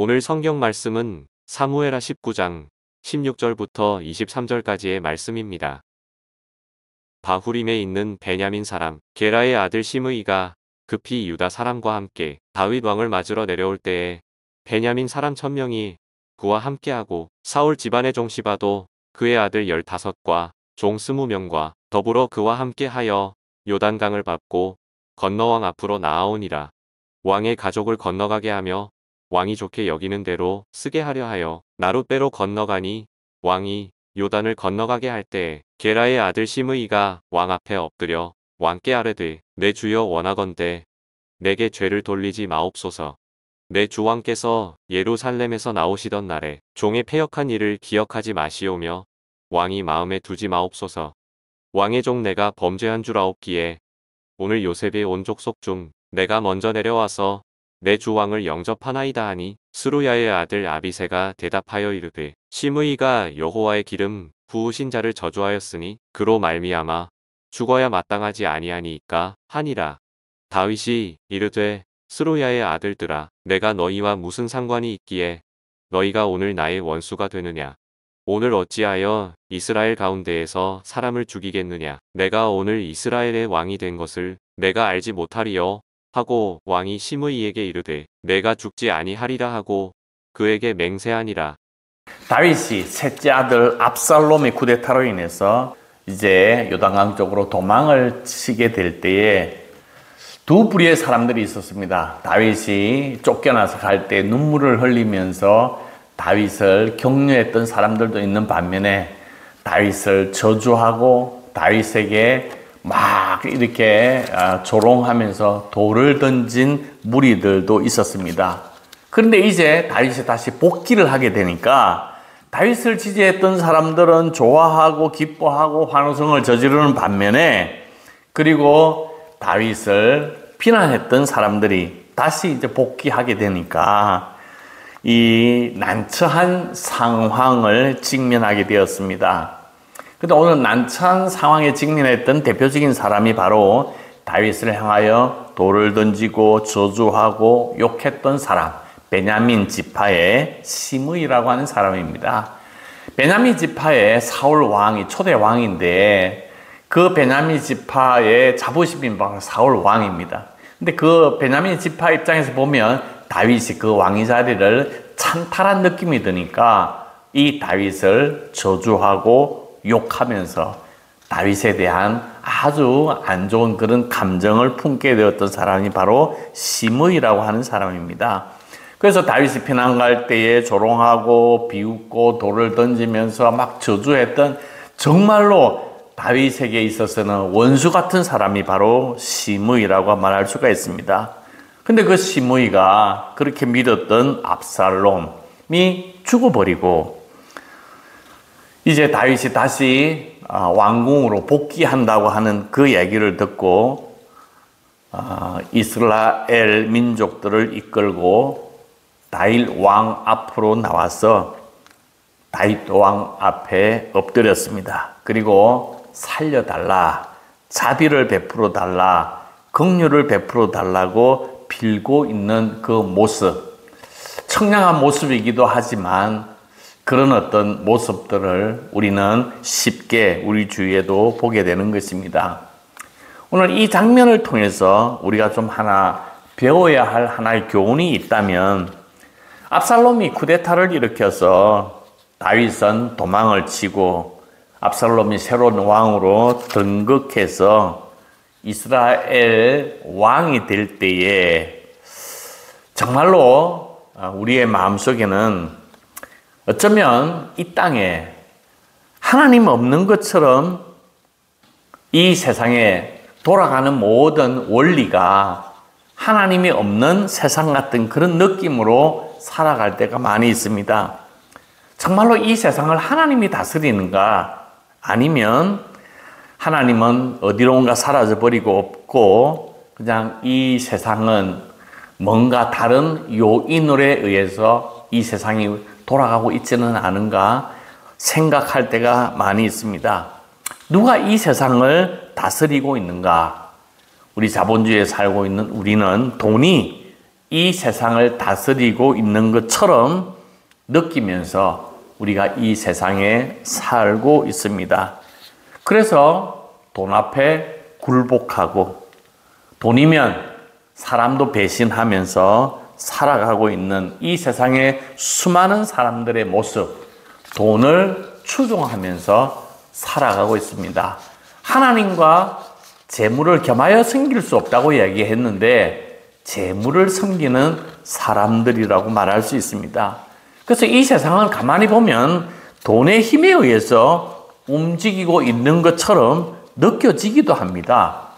오늘 성경 말씀은 사무엘하 19장 16절부터 23절까지의 말씀입니다. 바후림에 있는 베냐민 사람 게라의 아들 시므이가 급히 유다 사람과 함께 다윗 왕을 맞으러 내려올 때에 베냐민 사람 1000명이 그와 함께하고 사울 집안의 종 시바도 그의 아들 15과 종 20명과 더불어 그와 함께하여 요단강을 밟고 건너 왕 앞으로 나아오니라. 왕의 가족을 건너가게 하며 왕이 좋게 여기는 대로 쓰게 하려 하여 나룻배로 건너가니 왕이 요단을 건너가게 할 때에 게라의 아들 시므이가 왕 앞에 엎드려 왕께 아뢰되 내 주여 원하건대 내게 죄를 돌리지 마옵소서. 내 주왕께서 예루살렘에서 나오시던 날에 종의 패역한 일을 기억하지 마시오며 왕이 마음에 두지 마옵소서. 왕의 종 내가 범죄한 줄 아옵기에 오늘 요셉의 온 족속 중 내가 먼저 내려와서 내 주왕을 영접하나이다 하니 스루야의 아들 아비새가 대답하여 이르되 시므이가 여호와의 기름 부으신 자를 저주하였으니 그로 말미암아 죽어야 마땅하지 아니하니이까 하니라. 다윗이 이르되 스루야의 아들들아 내가 너희와 무슨 상관이 있기에 너희가 오늘 나의 원수가 되느냐. 오늘 어찌하여 이스라엘 가운데에서 사람을 죽이겠느냐. 내가 오늘 이스라엘의 왕이 된 것을 내가 알지 못하리요 하고 왕이 시므이에게 이르되 내가 죽지 아니하리라 하고 그에게 맹세하니라. 다윗이 셋째 아들 압살롬의 쿠데타로 인해서 이제 요단강 쪽으로 도망을 치게 될 때에 두 부류의 사람들이 있었습니다. 다윗이 쫓겨나서 갈 때 눈물을 흘리면서 다윗을 격려했던 사람들도 있는 반면에 다윗을 저주하고 다윗에게 막 이렇게 조롱하면서 돌을 던진 무리들도 있었습니다. 그런데 이제 다윗이 다시 복귀를 하게 되니까 다윗을 지지했던 사람들은 좋아하고 기뻐하고 환호성을 저지르는 반면에 그리고 다윗을 비난했던 사람들이 다시 이제 복귀하게 되니까 이 난처한 상황을 직면하게 되었습니다. 근데 오늘 난처한 상황에 직면했던 대표적인 사람이 바로 다윗을 향하여 돌을 던지고 저주하고 욕했던 사람, 베냐민 지파의 시므이라고 하는 사람입니다. 베냐민 지파의 사울 왕이 초대 왕인데 그 베냐민 지파의 자부심인 바로 사울 왕입니다. 근데 그 베냐민 지파 입장에서 보면 다윗이 그 왕위 자리를 찬탈한 느낌이 드니까 이 다윗을 저주하고 욕하면서 다윗에 대한 아주 안 좋은 그런 감정을 품게 되었던 사람이 바로 시므이라고 하는 사람입니다. 그래서 다윗이 피난 갈 때에 조롱하고 비웃고 돌을 던지면서 막 저주했던 정말로 다윗에게 있어서는 원수 같은 사람이 바로 시므이라고 말할 수가 있습니다. 근데 그 시므이가 그렇게 믿었던 압살롬이 죽어버리고 이제 다윗이 다시 왕궁으로 복귀한다고 하는 그 얘기를 듣고 이스라엘 민족들을 이끌고 다윗 왕 앞으로 나와서 다윗 왕 앞에 엎드렸습니다. 그리고 살려달라, 자비를 베풀어 달라, 긍휼을 베풀어 달라고 빌고 있는 그 모습, 청량한 모습이기도 하지만 그런 어떤 모습들을 우리는 쉽게 우리 주위에도 보게 되는 것입니다. 오늘 이 장면을 통해서 우리가 좀 하나 배워야 할 하나의 교훈이 있다면 압살롬이 쿠데타를 일으켜서 다윗은 도망을 치고 압살롬이 새로운 왕으로 등극해서 이스라엘 왕이 될 때에 정말로 우리의 마음속에는 어쩌면 이 땅에 하나님 없는 것처럼 이 세상에 돌아가는 모든 원리가 하나님이 없는 세상 같은 그런 느낌으로 살아갈 때가 많이 있습니다. 정말로 이 세상을 하나님이 다스리는가? 아니면 하나님은 어디론가 사라져버리고 없고 그냥 이 세상은 뭔가 다른 요인으로 의해서 이 세상이 돌아가고 있지는 않은가 생각할 때가 많이 있습니다. 누가 이 세상을 다스리고 있는가? 우리 자본주의에 살고 있는 우리는 돈이 이 세상을 다스리고 있는 것처럼 느끼면서 우리가 이 세상에 살고 있습니다. 그래서 돈 앞에 굴복하고 돈이면 사람도 배신하면서 살아가고 있는 이 세상의 수많은 사람들의 모습, 돈을 추종하면서 살아가고 있습니다. 하나님과 재물을 겸하여 섬길 수 없다고 이야기했는데 재물을 섬기는 사람들이라고 말할 수 있습니다. 그래서 이 세상을 가만히 보면 돈의 힘에 의해서 움직이고 있는 것처럼 느껴지기도 합니다.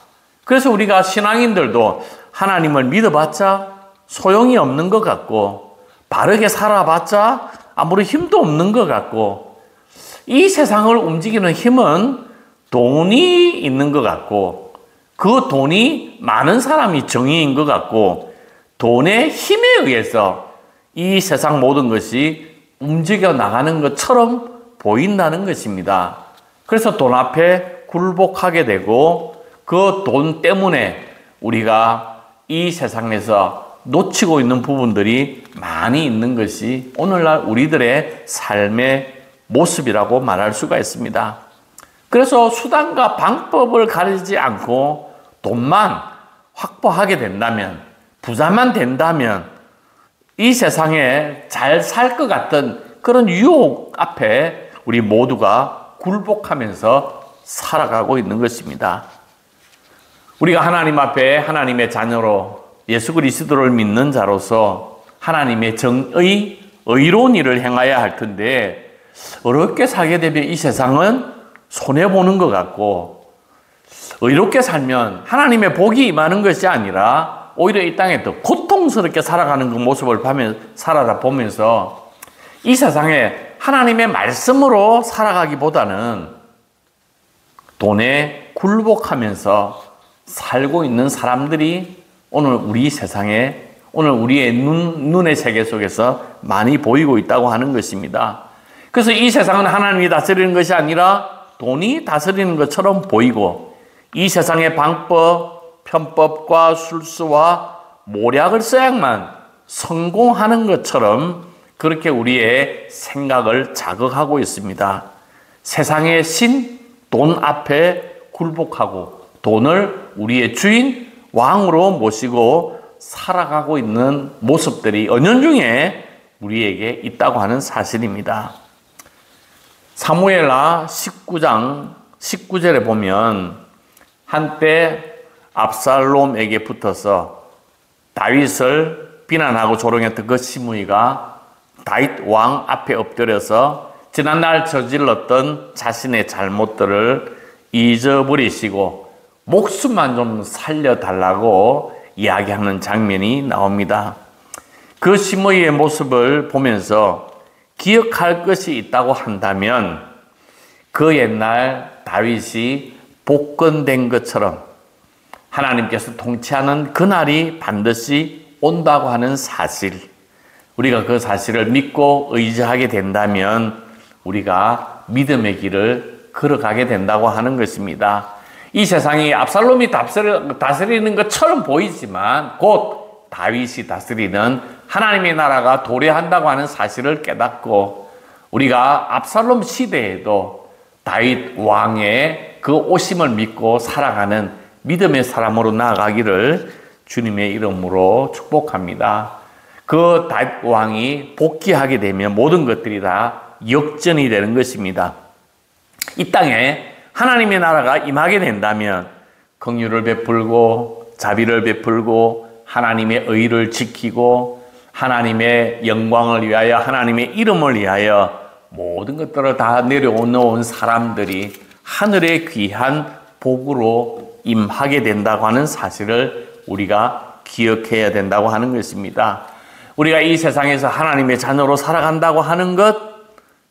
그래서 우리가 신앙인들도 하나님을 믿어봤자 소용이 없는 것 같고 바르게 살아봤자 아무리 힘도 없는 것 같고 이 세상을 움직이는 힘은 돈이 있는 것 같고 그 돈이 많은 사람이 정의인 것 같고 돈의 힘에 의해서 이 세상 모든 것이 움직여 나가는 것처럼 보인다는 것입니다. 그래서 돈 앞에 굴복하게 되고 그 돈 때문에 우리가 이 세상에서 놓치고 있는 부분들이 많이 있는 것이 오늘날 우리들의 삶의 모습이라고 말할 수가 있습니다. 그래서 수단과 방법을 가리지 않고 돈만 확보하게 된다면, 부자만 된다면 이 세상에 잘 살 것 같은 그런 유혹 앞에 우리 모두가 굴복하면서 살아가고 있는 것입니다. 우리가 하나님 앞에 하나님의 자녀로 예수 그리스도를 믿는 자로서 하나님의 정의, 의로운 일을 행해야 할 텐데 어렵게 살게 되면 이 세상은 손해보는 것 같고 의롭게 살면 하나님의 복이 임하는 것이 아니라 오히려 이 땅에 더 고통스럽게 살아가는 그 모습을 살아다 보면서 이 세상에 하나님의 말씀으로 살아가기보다는 돈에 굴복하면서 살고 있는 사람들이 오늘 우리 세상에, 오늘 우리의 눈의 세계 속에서 많이 보이고 있다고 하는 것입니다. 그래서 이 세상은 하나님이 다스리는 것이 아니라 돈이 다스리는 것처럼 보이고 이 세상의 방법, 편법과 술수와 모략을 써야만 성공하는 것처럼 그렇게 우리의 생각을 자극하고 있습니다. 세상의 신, 돈 앞에 굴복하고 돈을 우리의 주인, 왕으로 모시고 살아가고 있는 모습들이 은연중에 우리에게 있다고 하는 사실입니다. 사무엘하 19장 19절에 보면 한때 압살롬에게 붙어서 다윗을 비난하고 조롱했던 그 시므이가 다윗 왕 앞에 엎드려서 지난날 저질렀던 자신의 잘못들을 잊어버리시고 목숨만 좀 살려달라고 이야기하는 장면이 나옵니다. 그 시므이의 모습을 보면서 기억할 것이 있다고 한다면 그 옛날 다윗이 복권된 것처럼 하나님께서 통치하는 그날이 반드시 온다고 하는 사실, 우리가 그 사실을 믿고 의지하게 된다면 우리가 믿음의 길을 걸어가게 된다고 하는 것입니다. 이 세상이 압살롬이 다스리는 것처럼 보이지만 곧 다윗이 다스리는 하나님의 나라가 도래한다고 하는 사실을 깨닫고 우리가 압살롬 시대에도 다윗 왕의 그 오심을 믿고 살아가는 믿음의 사람으로 나아가기를 주님의 이름으로 축복합니다. 그 다윗 왕이 복귀하게 되면 모든 것들이 다 역전이 되는 것입니다. 이 땅에 하나님의 나라가 임하게 된다면 긍휼을 베풀고 자비를 베풀고 하나님의 의를 지키고 하나님의 영광을 위하여 하나님의 이름을 위하여 모든 것들을 다 내려놓은 사람들이 하늘의 귀한 복으로 임하게 된다고 하는 사실을 우리가 기억해야 된다고 하는 것입니다. 우리가 이 세상에서 하나님의 자녀로 살아간다고 하는 것,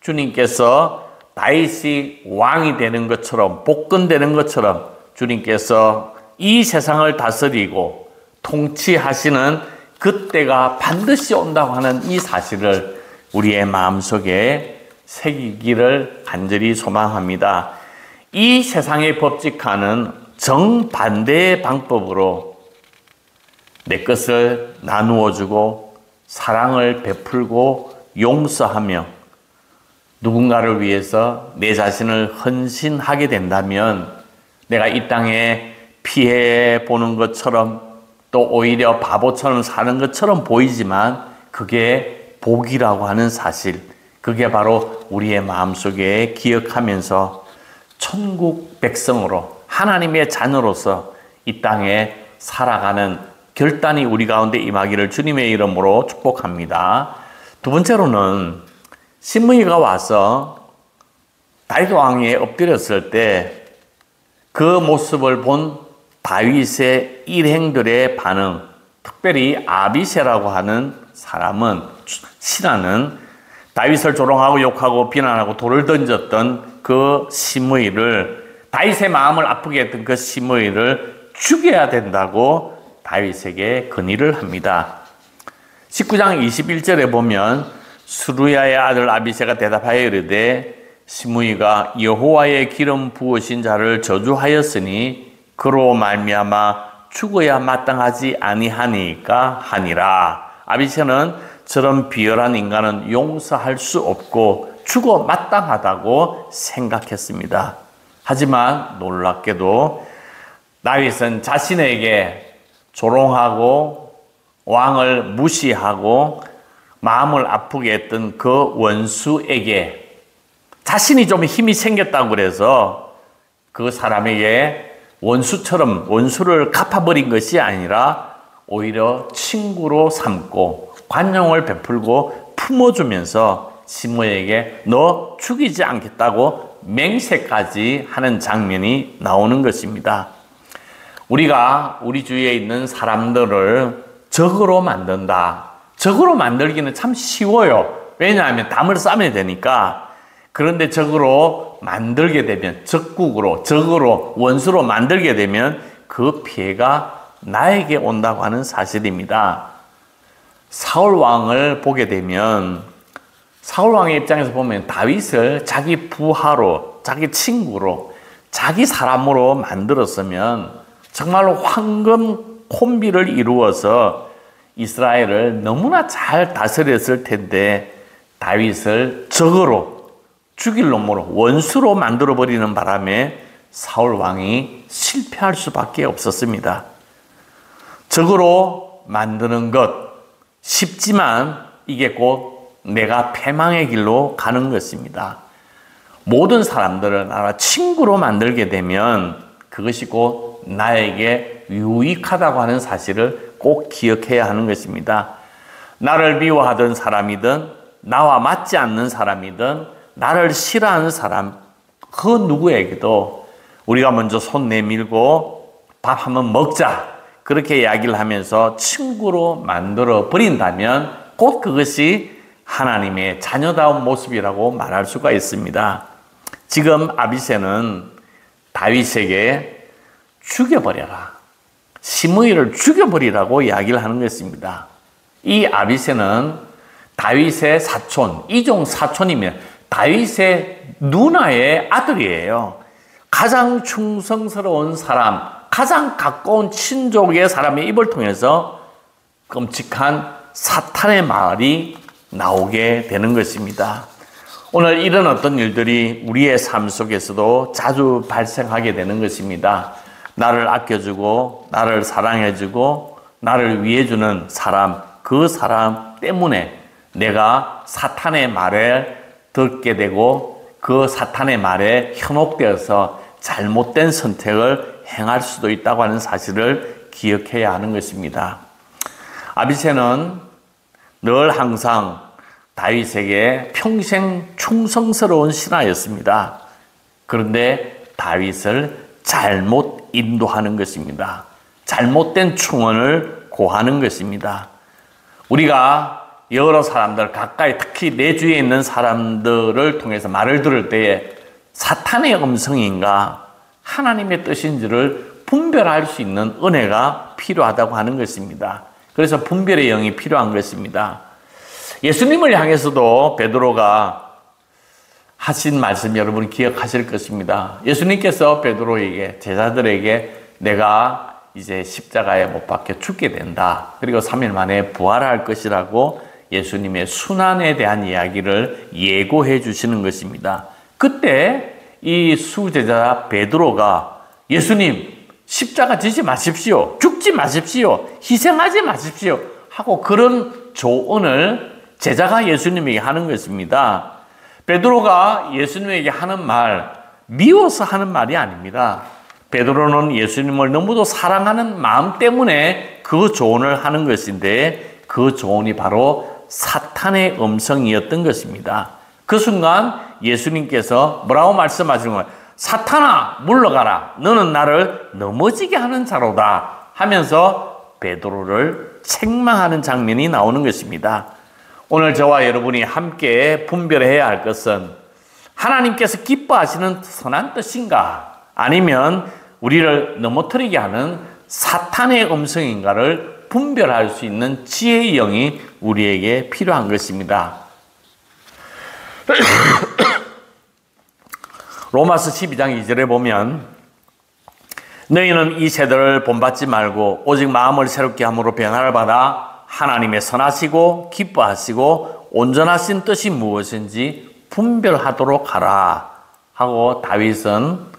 주님께서 다윗이 왕이 되는 것처럼 복권되는 것처럼 주님께서 이 세상을 다스리고 통치하시는 그때가 반드시 온다고 하는 이 사실을 우리의 마음속에 새기기를 간절히 소망합니다. 이 세상의 법칙과는 정반대의 방법으로 내 것을 나누어 주고 사랑을 베풀고 용서하며 누군가를 위해서 내 자신을 헌신하게 된다면 내가 이 땅에 피해 보는 것처럼 또 오히려 바보처럼 사는 것처럼 보이지만 그게 복이라고 하는 사실, 그게 바로 우리의 마음속에 기억하면서 천국 백성으로 하나님의 자녀로서 이 땅에 살아가는 결단이 우리 가운데 임하기를 주님의 이름으로 축복합니다. 두 번째로는 시므이가 와서 다윗 왕에 엎드렸을 때 그 모습을 본 다윗의 일행들의 반응, 특별히 아비새라고 하는 사람은, 신하는 다윗을 조롱하고 욕하고 비난하고 돌을 던졌던 그 시므이를, 다윗의 마음을 아프게 했던 그 시므이를 죽여야 된다고 다윗에게 건의를 합니다. 19장 21절에 보면 수루야의 아들 아비새가 대답하여 이르되 시므이가 여호와의 기름 부으신 자를 저주하였으니 그로 말미암아 죽어야 마땅하지 아니하니까 하니라. 아비새는 저런 비열한 인간은 용서할 수 없고 죽어 마땅하다고 생각했습니다. 하지만 놀랍게도 다윗은 자신에게 조롱하고 왕을 무시하고 마음을 아프게 했던 그 원수에게 자신이 좀 힘이 생겼다고 그래서 그 사람에게 원수처럼 원수를 갚아버린 것이 아니라 오히려 친구로 삼고 관용을 베풀고 품어주면서 시므이에게 너 죽이지 않겠다고 맹세까지 하는 장면이 나오는 것입니다. 우리가 우리 주위에 있는 사람들을 적으로 만든다. 적으로 만들기는 참 쉬워요. 왜냐하면 담을 싸면 되니까. 그런데 적으로 만들게 되면, 적국으로, 적으로, 원수로 만들게 되면 그 피해가 나에게 온다고 하는 사실입니다. 사울 왕을 보게 되면 사울 왕의 입장에서 보면 다윗을 자기 부하로, 자기 친구로, 자기 사람으로 만들었으면 정말로 황금 콤비를 이루어서 이스라엘을 너무나 잘 다스렸을 텐데 다윗을 적으로, 죽일 놈으로, 원수로 만들어버리는 바람에 사울 왕이 실패할 수밖에 없었습니다. 적으로 만드는 것 쉽지만 이게 곧 내가 패망의 길로 가는 것입니다. 모든 사람들을 나와 친구로 만들게 되면 그것이 곧 나에게 유익하다고 하는 사실을 꼭 기억해야 하는 것입니다. 나를 미워하던 사람이든 나와 맞지 않는 사람이든 나를 싫어하는 사람, 그 누구에게도 우리가 먼저 손 내밀고 밥 한번 먹자, 그렇게 이야기를 하면서 친구로 만들어 버린다면 곧 그것이 하나님의 자녀다운 모습이라고 말할 수가 있습니다. 지금 아비새는 다윗에게 죽여버려라, 시므이를 죽여버리라고 이야기를 하는 것입니다. 이 아비새는 다윗의 사촌, 이종 사촌이면 다윗의 누나의 아들이에요. 가장 충성스러운 사람, 가장 가까운 친족의 사람의 입을 통해서 끔찍한 사탄의 말이 나오게 되는 것입니다. 오늘 이런 어떤 일들이 우리의 삶 속에서도 자주 발생하게 되는 것입니다. 나를 아껴주고 나를 사랑해주고 나를 위해주는 사람, 그 사람 때문에 내가 사탄의 말에 듣게 되고 그 사탄의 말에 현혹되어서 잘못된 선택을 행할 수도 있다고 하는 사실을 기억해야 하는 것입니다. 아비새는 늘 항상 다윗에게 평생 충성스러운 신하였습니다. 그런데 다윗을 잘못 인도하는 것입니다. 잘못된 충언을 고하는 것입니다. 우리가 여러 사람들, 가까이 특히 내 주위에 있는 사람들을 통해서 말을 들을 때에 사탄의 음성인가 하나님의 뜻인지를 분별할 수 있는 은혜가 필요하다고 하는 것입니다. 그래서 분별의 영이 필요한 것입니다. 예수님을 향해서도 베드로가 하신 말씀 여러분 기억하실 것입니다. 예수님께서 베드로에게, 제자들에게 내가 이제 십자가에 못 박혀 죽게 된다. 그리고 3일 만에 부활할 것이라고 예수님의 순환에 대한 이야기를 예고해 주시는 것입니다. 그때 이 수제자 베드로가 예수님 십자가 지지 마십시오. 죽지 마십시오. 희생하지 마십시오. 하고 그런 조언을 제자가 예수님에게 하는 것입니다. 베드로가 예수님에게 하는 말, 미워서 하는 말이 아닙니다. 베드로는 예수님을 너무도 사랑하는 마음 때문에 그 조언을 하는 것인데 그 조언이 바로 사탄의 음성이었던 것입니다. 그 순간 예수님께서 뭐라고 말씀하시는 거예요? 사탄아 물러가라. 너는 나를 넘어지게 하는 자로다 하면서 베드로를 책망하는 장면이 나오는 것입니다. 오늘 저와 여러분이 함께 분별해야 할 것은 하나님께서 기뻐하시는 선한 뜻인가 아니면 우리를 넘어뜨리게 하는 사탄의 음성인가를 분별할 수 있는 지혜의 영이 우리에게 필요한 것입니다. 로마서 12장 2절에 보면 너희는 이 세대를 본받지 말고 오직 마음을 새롭게 함으로 변화를 받아 하나님의 선하시고 기뻐하시고 온전하신 뜻이 무엇인지 분별하도록 하라 하고 다윗은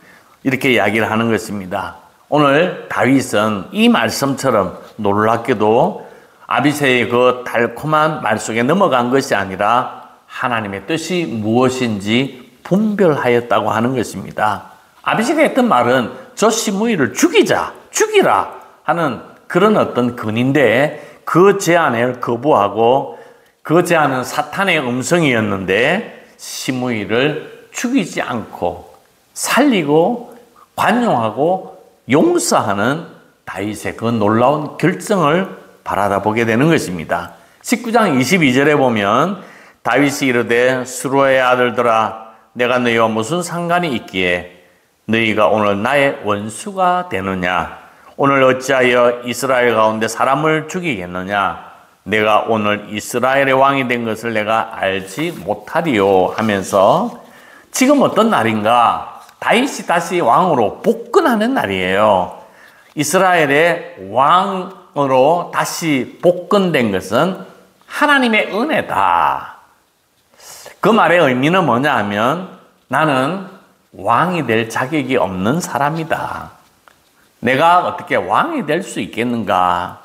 이렇게 이야기를 하는 것입니다. 오늘 다윗은 이 말씀처럼 놀랍게도 아비새의 그 달콤한 말 속에 넘어간 것이 아니라 하나님의 뜻이 무엇인지 분별하였다고 하는 것입니다. 아비새가 했던 말은 저 시므이를 죽이라 하는 그런 어떤 근인데 그 제안을 거부하고 그 제안은 사탄의 음성이었는데 시므이를 죽이지 않고 살리고 관용하고 용서하는 다윗의 그 놀라운 결정을 바라다 보게 되는 것입니다. 19장 22절에 보면 다윗이 이르되 스루의 아들들아 내가 너희와 무슨 상관이 있기에 너희가 오늘 나의 원수가 되느냐 오늘 어찌하여 이스라엘 가운데 사람을 죽이겠느냐 내가 오늘 이스라엘의 왕이 된 것을 내가 알지 못하리요 하면서 지금 어떤 날인가 다윗이 다시 왕으로 복권하는 날이에요. 이스라엘의 왕으로 다시 복권된 것은 하나님의 은혜다. 그 말의 의미는 뭐냐 하면 나는 왕이 될 자격이 없는 사람이다. 내가 어떻게 왕이 될 수 있겠는가?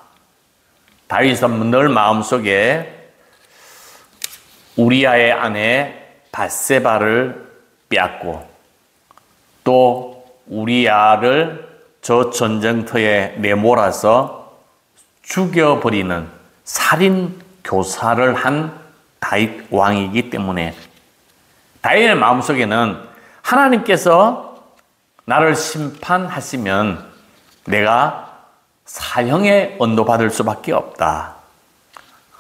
다윗은 늘 마음속에 우리아의 아내 밧세바를 빼앗고 또 우리아를 저 전쟁터에 내몰아서 죽여버리는 살인 교사를 한 다윗 왕이기 때문에 다윗의 마음속에는 하나님께서 나를 심판하시면 내가 사형에 언도받을 수밖에 없다.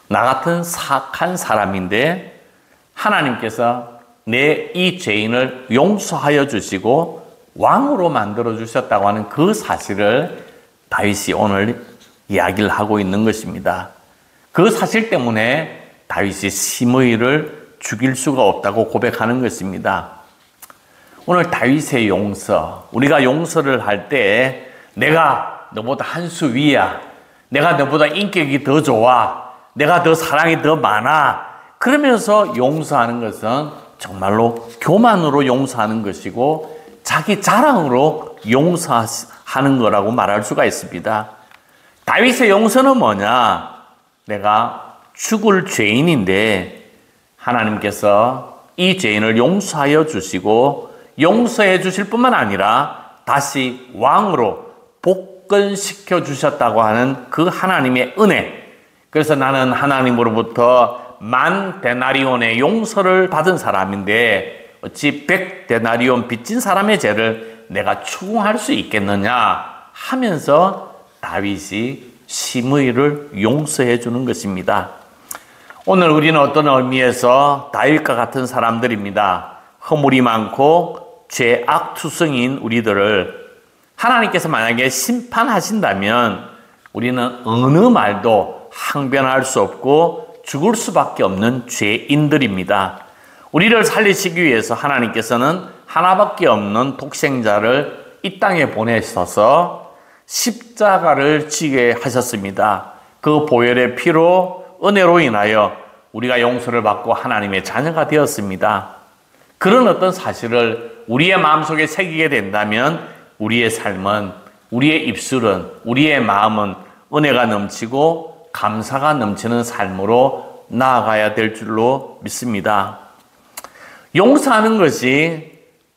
나 같은 사악한 사람인데 하나님께서 내 이 죄인을 용서하여 주시고 왕으로 만들어 주셨다고 하는 그 사실을 다윗이 오늘 이야기를 하고 있는 것입니다. 그 사실 때문에 다윗이 시므이를 죽일 수가 없다고 고백하는 것입니다. 오늘 다윗의 용서, 우리가 용서를 할 때 내가 너보다 한 수 위야, 내가 너보다 인격이 더 좋아, 내가 더 사랑이 더 많아 그러면서 용서하는 것은 정말로 교만으로 용서하는 것이고 자기 자랑으로 용서하는 거라고 말할 수가 있습니다. 다윗의 용서는 뭐냐? 내가 죽을 죄인인데 하나님께서 이 죄인을 용서하여 주시고 용서해 주실 뿐만 아니라 다시 왕으로 복권시켜 주셨다고 하는 그 하나님의 은혜. 그래서 나는 하나님으로부터 10,000데나리온의 용서를 받은 사람인데 어찌 100데나리온 빚진 사람의 죄를 내가 추궁할 수 있겠느냐 하면서 다윗이 시므이를 용서해 주는 것입니다. 오늘 우리는 어떤 의미에서 다윗과 같은 사람들입니다. 허물이 많고 죄악투성인 우리들을 하나님께서 만약에 심판하신다면 우리는 어느 말도 항변할 수 없고 죽을 수밖에 없는 죄인들입니다. 우리를 살리시기 위해서 하나님께서는 하나밖에 없는 독생자를 이 땅에 보내셔서 십자가를 지게 하셨습니다. 그 보혈의 피로 은혜로 인하여 우리가 용서를 받고 하나님의 자녀가 되었습니다. 그런 어떤 사실을 우리의 마음속에 새기게 된다면 우리의 삶은, 우리의 입술은, 우리의 마음은 은혜가 넘치고 감사가 넘치는 삶으로 나아가야 될 줄로 믿습니다. 용서하는 것이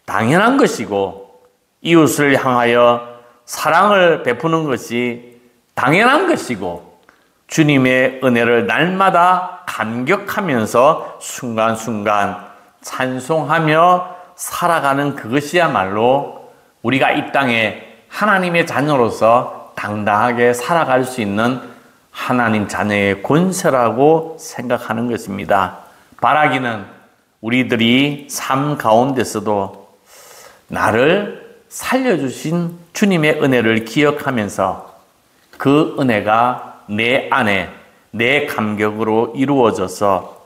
당연한 것이고 이웃을 향하여 사랑을 베푸는 것이 당연한 것이고 주님의 은혜를 날마다 감격하면서 순간순간 찬송하며 살아가는 그것이야말로 우리가 이 땅에 하나님의 자녀로서 당당하게 살아갈 수 있는 하나님 자녀의 권세라고 생각하는 것입니다. 바라기는 우리들이 삶 가운데서도 나를 살려주신 주님의 은혜를 기억하면서 그 은혜가 내 안에 내 감격으로 이루어져서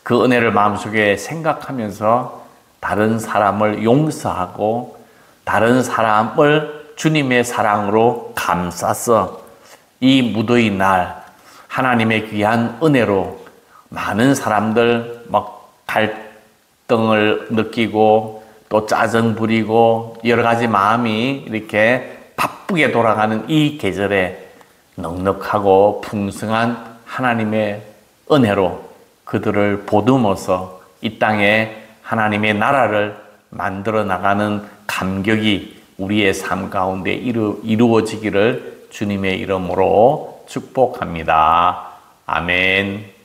그 은혜를 마음속에 생각하면서 다른 사람을 용서하고 다른 사람을 주님의 사랑으로 감싸서 이 무더위 날 하나님의 귀한 은혜로 많은 사람들 막 갈등을 느끼고 또 짜증 부리고 여러 가지 마음이 이렇게 바쁘게 돌아가는 이 계절에 넉넉하고 풍성한 하나님의 은혜로 그들을 보듬어서 이 땅에 하나님의 나라를 만들어 나가는 감격이 우리의 삶 가운데 이루어지기를 주님의 이름으로 축복합니다. 아멘.